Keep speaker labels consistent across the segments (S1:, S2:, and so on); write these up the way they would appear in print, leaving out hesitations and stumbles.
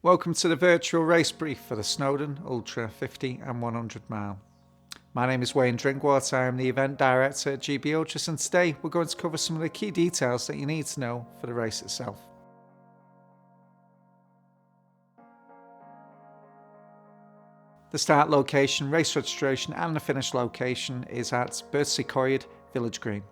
S1: Welcome to the virtual race brief for the Snowdon Ultra 50 and 100 mile. My name is Drinkwater, I am the event director at GB Ultra, and today we're going to cover some of the key details that you need to know for the race itself. The start location, race registration and the finish location is at Betws-y-Coed Village Green.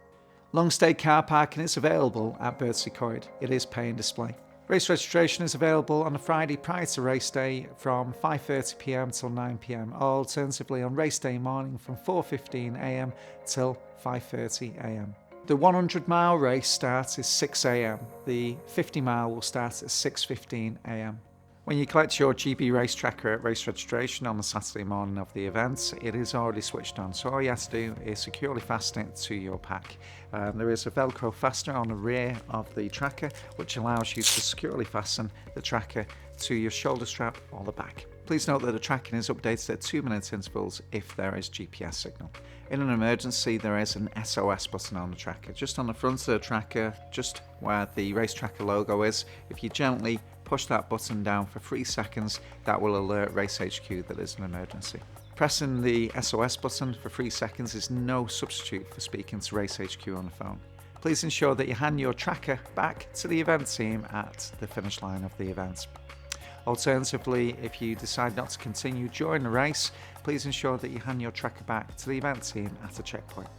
S1: Long stay car parking is available at Betws-y-Coed. It is pay and display. Race registration is available on a Friday prior to race day from 5:30 p.m. till 9 p.m, or alternatively on race day morning from 4:15 a.m. till 5:30 a.m. The 100 mile race starts at 6 a.m. The 50 mile will start at 6:15 a.m. When you collect your GB race tracker at race registration on the Saturday morning of the event, it is already switched on, so all you have to do is securely fasten it to your pack. There is a Velcro fastener on the rear of the tracker which allows you to securely fasten the tracker to your shoulder strap or the back. Please note that the tracking is updated at 2-minute intervals if there is GPS signal. In an emergency, there is an SOS button on the tracker, just on the front of the tracker, just where the race tracker logo is. If you gently push that button down for 3 seconds, that will alert Race HQ that there's an emergency. Pressing the SOS button for 3 seconds is no substitute for speaking to Race HQ on the phone. Please ensure that you hand your tracker back to the event team at the finish line of the event. Alternatively, if you decide not to continue during the race, please ensure that you hand your tracker back to the event team at a checkpoint.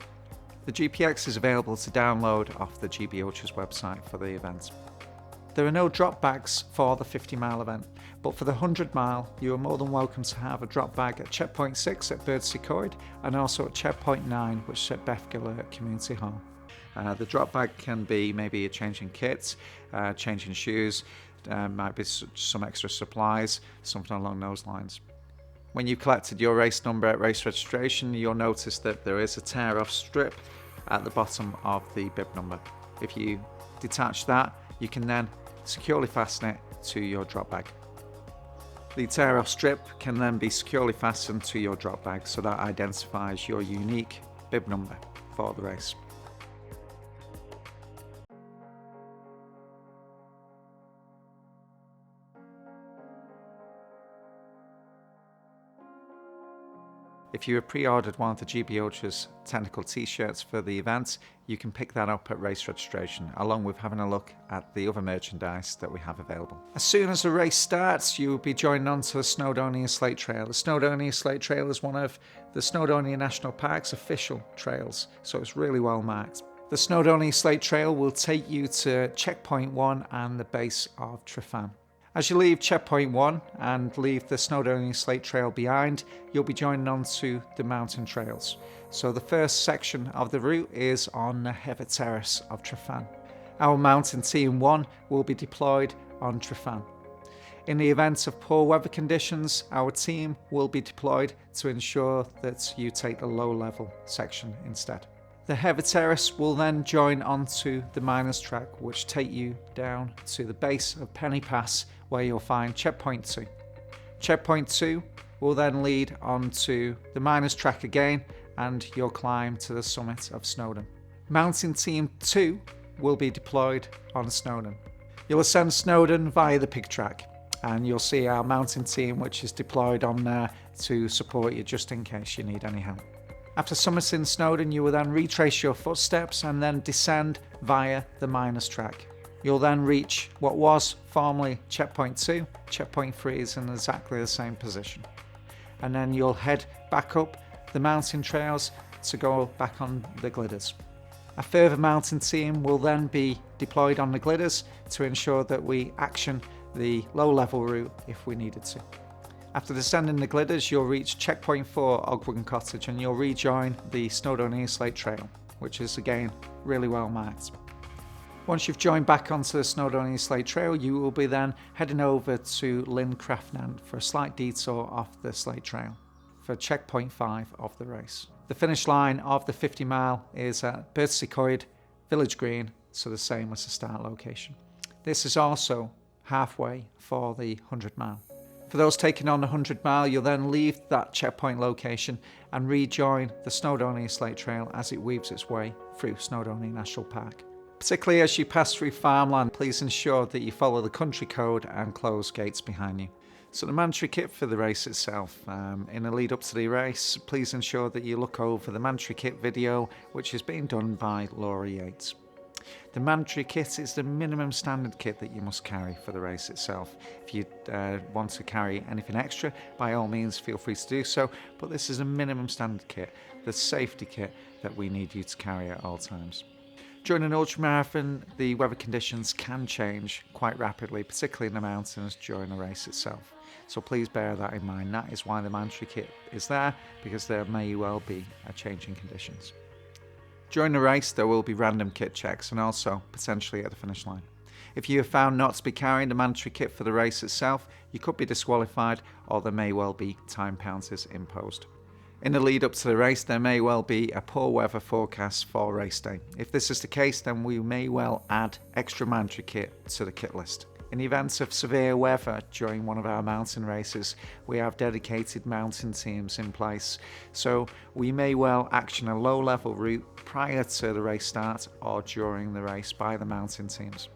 S1: The GPX is available to download off the GB Ultra's website for the event. There are no Dropbacks for the 50 mile event, but for the 100 mile, you are more than welcome to have a drop bag at checkpoint 6 at Betws-y-Coed and also at checkpoint 9, which is at Betws-y Community Hall. The drop bag can be maybe a change in kit, change in shoes, might be some extra supplies, something along those lines. When you've collected your race number at race registration, you'll notice that there is a tear-off strip at the bottom of the bib number. If you detach that, you can then securely fasten it to your drop bag. The tear-off strip can then be securely fastened to your drop bag, so that identifies your unique bib number for the race. If you have pre-ordered one of the GB Ultra's technical t-shirts for the event, you can pick that up at race registration, along with having a look at the other merchandise that we have available. As soon as the race starts, you will be joined onto the Snowdonia Slate Trail. The Snowdonia Slate Trail is one of the Snowdonia National Park's official trails, so it's really well marked. The Snowdonia Slate Trail will take you to checkpoint 1 and the base of Trefan. As you leave checkpoint 1 and leave the Snowdonia Slate Trail behind, you'll be joining onto the mountain trails. So the first section of the route is on the Heather Terrace of Trefan. Our mountain team 1 will be deployed on Trefan. In the event of poor weather conditions, our team will be deployed to ensure that you take the low level section instead. The Heather Terrace will then join onto the miners track, which take you down to the base of Penny Pass, where you'll find checkpoint 2. Checkpoint 2 will then lead onto the miners track again, and you'll climb to the summit of Snowdon. Mountain Team 2 will be deployed on Snowdon. You'll ascend Snowdon via the pig track, and you'll see our mountain team which is deployed on there to support you just in case you need any help. After summiting Snowdon, you will then retrace your footsteps and then descend via the miners track. You'll then reach what was formerly checkpoint 2. Checkpoint 3 is in exactly the same position. And then you'll head back up the mountain trails to go back on the glidders. A further mountain team will then be deployed on the glidders to ensure that we action the low level route if we needed to. After descending the glidders, you'll reach checkpoint 4 Ogwen Cottage and you'll rejoin the Snowdonia Slate Trail, which is again really well marked. Once you've joined back onto the Snowdonia Slate Trail, you will be then heading over to Lynn Craftnant for a slight detour off the Slate Trail for checkpoint 5 of the race. The finish line of the 50 mile is at Betws-y-Coed Village Green, so the same as the start location. This is also halfway for the 100 mile. For those taking on the 100 mile, you'll then leave that checkpoint location and rejoin the Snowdonia Slate Trail as it weaves its way through Snowdonia National Park. Particularly as you pass through farmland, please ensure that you follow the country code and close gates behind you. So the mandatory kit for the race itself. In the lead up to the race, please ensure that you look over the mandatory kit video, which is being done by Laura Yates. The mandatory kit is the minimum standard kit that you must carry for the race itself. If you want to carry anything extra, by all means feel free to do so, but this is a minimum standard kit, the safety kit that we need you to carry at all times. During an ultramarathon, the weather conditions can change quite rapidly, particularly in the mountains during the race itself. So please bear that in mind. That is why the mandatory kit is there, because there may well be a change in conditions. During the race, there will be random kit checks and also potentially at the finish line. If you are found not to be carrying the mandatory kit for the race itself, you could be disqualified, or there may well be time penalties imposed. In the lead up to the race, there may well be a poor weather forecast for race day. If this is the case, then we may well add extra mandatory kit to the kit list. In the event of severe weather during one of our mountain races, we have dedicated mountain teams in place, so we may well action a low-level route prior to the race start or during the race by the mountain teams.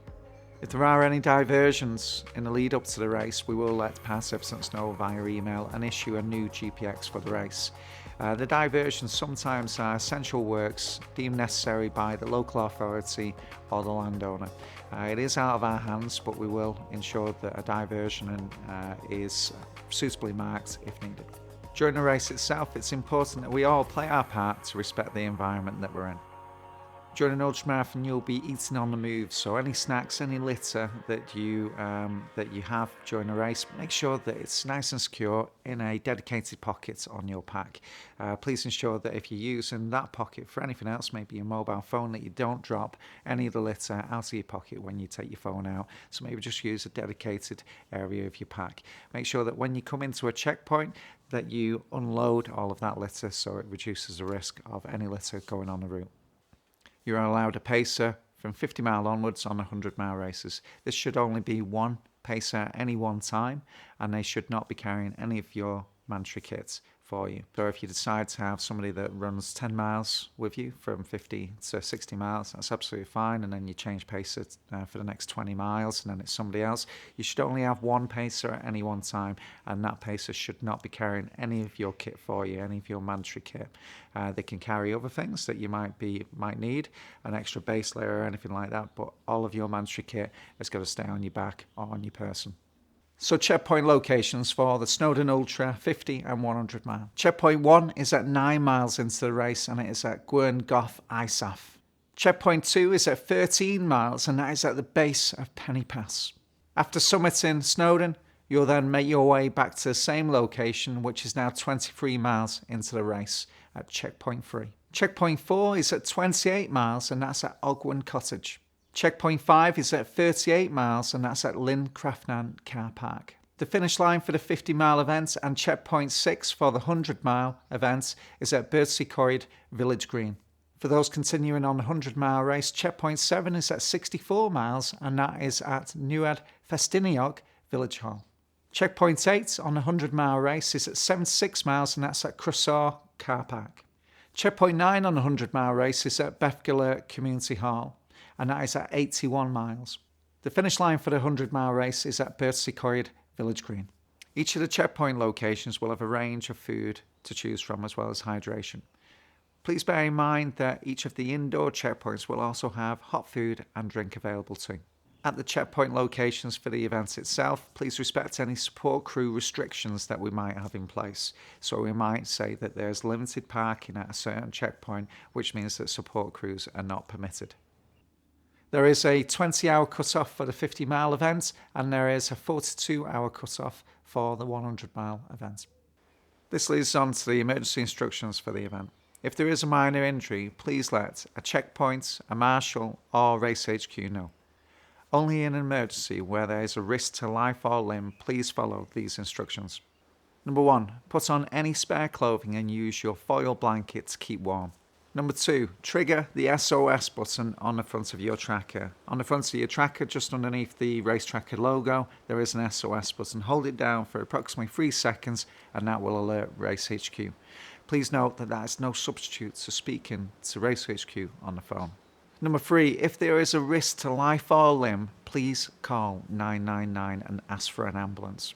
S1: If there are any diversions in the lead up to the race, we will let participants know via email and issue a new GPX for the race. The diversions sometimes are essential works deemed necessary by the local authority or the landowner. It is out of our hands, but we will ensure that a diversion is suitably marked if needed. During the race itself, it's important that we all play our part to respect the environment that we're in. During an ultramarathon, you'll be eating on the move, so any snacks, any litter that you have during a race, make sure that it's nice and secure in a dedicated pocket on your pack. Please ensure that if you're using that pocket for anything else, maybe your mobile phone, that you don't drop any of the litter out of your pocket when you take your phone out. So maybe just use a dedicated area of your pack. Make sure that when you come into a checkpoint, that you unload all of that litter so it reduces the risk of any litter going on the route. You are allowed a pacer from 50 mile onwards on 100 mile races. This should only be one pacer at any one time, and they should not be carrying any of your mandatory kits for you. So if you decide to have somebody that runs 10 miles with you from 50 to 60 miles, that's absolutely fine, and then you change pacer for the next 20 miles and then it's somebody else. You should only have one pacer at any one time, and that pacer should not be carrying any of your kit for you, any of your mandatory kit. They can carry other things that you might need, an extra base layer or anything like that, but all of your mandatory kit has got to stay on your back or on your person. So checkpoint locations for the Snowdon Ultra 50 and 100 mile. Checkpoint 1 is at 9 miles into the race, and it is at Gwern Goff Isaf. Checkpoint 2 is at 13 miles, and that is at the base of Penny Pass. After summiting Snowdon, you'll then make your way back to the same location, which is now 23 miles into the race at checkpoint 3. Checkpoint 4 is at 28 miles, and that's at Ogwen Cottage. Checkpoint 5 is at 38 miles, and that's at Lynn Craftnan Car Park. The finish line for the 50 mile event and checkpoint 6 for the 100 mile event is at Betws-y-Coed Village Green. For those continuing on the 100 mile race, checkpoint 7 is at 64 miles, and that is at Nuad Festiniog Village Hall. Checkpoint 8 on the 100 mile race is at 76 miles, and that's at Crusaw Car Park. Checkpoint 9 on the 100 mile race is at Bethgelert Community Hall, and that is at 81 miles. The finish line for the 100 mile race is at Betws-y-Coed Village Green. Each of the checkpoint locations will have a range of food to choose from, as well as hydration. Please bear in mind that each of the indoor checkpoints will also have hot food and drink available too. At the checkpoint locations for the event itself, please respect any support crew restrictions that we might have in place. So we might say that there's limited parking at a certain checkpoint, which means that support crews are not permitted. There is a 20-hour cut-off for the 50-mile event, and there is a 42-hour cut-off for the 100-mile event. This leads on to the emergency instructions for the event. If there is a minor injury, please let a checkpoint, a marshal, or Race HQ know. Only in an emergency where there is a risk to life or limb, please follow these instructions. Number 1, put on any spare clothing and use your foil blanket to keep warm. Number 2, trigger the SOS button on the front of your tracker. On the front of your tracker, just underneath the race tracker logo, there is an SOS button. Hold it down for approximately 3 seconds and that will alert Race HQ. Please note that that is no substitute to speaking to Race HQ on the phone. Number 3, if there is a risk to life or limb, please call 999 and ask for an ambulance.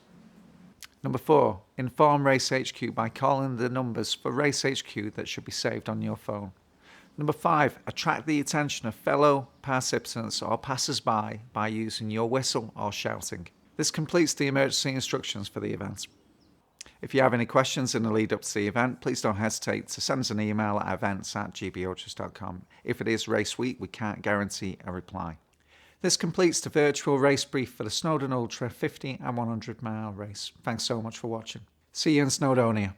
S1: Number 4, inform Race HQ by calling the numbers for Race HQ that should be saved on your phone. Number 5, attract the attention of fellow participants or passers-by by using your whistle or shouting. This completes the emergency instructions for the event. If you have any questions in the lead up to the event, please don't hesitate to send us an email at events@gbultras.com. If it is race week, we can't guarantee a reply. This completes the virtual race brief for the Snowdon Ultra 50 and 100 mile race. Thanks so much for watching. See you in Snowdonia.